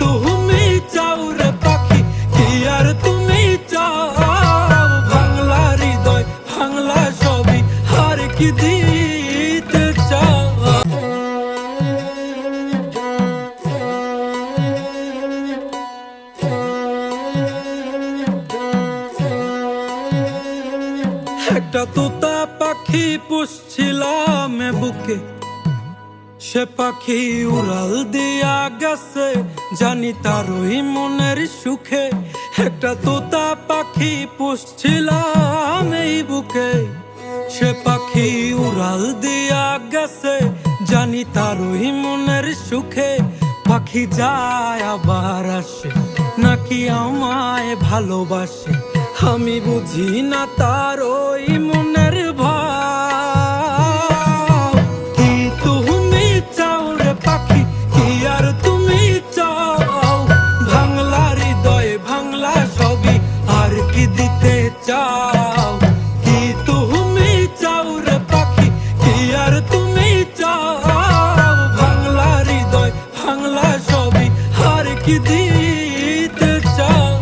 তুমি চাও রে পাখি, কি আর তুমি চাও? ভাঙলা হৃদয় ভাঙলা সবই, আর কি দিতে চাও? একটা তোতা পাখি পুষছিলাম বুকে, সে পাখি উড়াল দিয়া গেছে, জানি তারই মনের সুখে। একটা তোতা পাখি পুষছিলাম এই বুকে, সে পাখি উড়াল দিয়া গেছে, জানি তারই মনের সুখে। পাখি যায় আবার আসে, নাকি আমায় ভালোবাসে, আমি বুঝি না তার ওই মনের ভাব। কি তুমি চাও রে পাখি, কি আর তুমি চাও? ভাঙলা হৃদয় ভাঙলা সবই, আর কি দিতে চাও? কি তুমি চাও রে পাখি, কি আর তুমি চাও? ভাঙলা হৃদয় ভাঙলা সবই, আর কি দিতে চাও?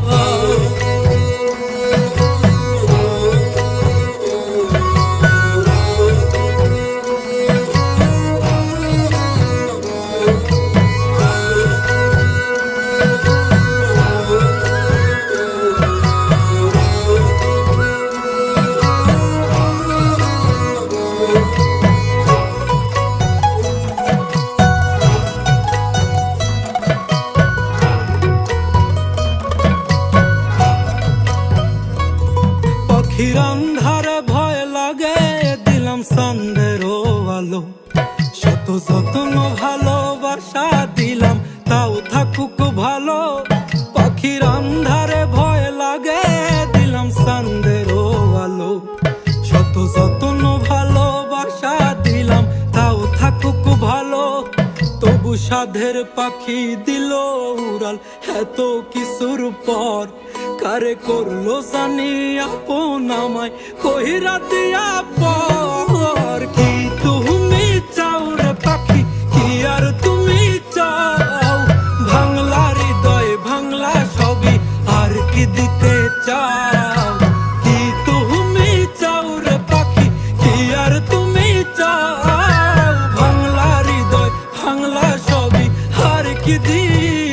পাখির আন্ধারে ভয় লাগে, দিলাম সন্দেরও আলো, শত যত্ন ভালোবাসা দিলাম, তাও থাকুক ভালো। পাখির আন্ধারে ভয় লাগে, দিলাম সন্দেরও আলো, শত যত্ন ভালোবাসা দিলাম, তাও থাকুক ভালো। তবু সাধের পাখি দিল উড়াল এত কিছুর পর, কারে করলো জানি আপন আমায় কইরা দিয়া পর। কি তুমি চাও রে পাখি, কি আর তুমি চাও? ভাঙলা হৃদয় ভাঙলা সবই, আর কি দিতে চাও? কি তুমি চাও রে পাখি, কি আর তুমি চাও? ভাঙলা হৃদয় ভাঙলা সবই, আর কি দিতে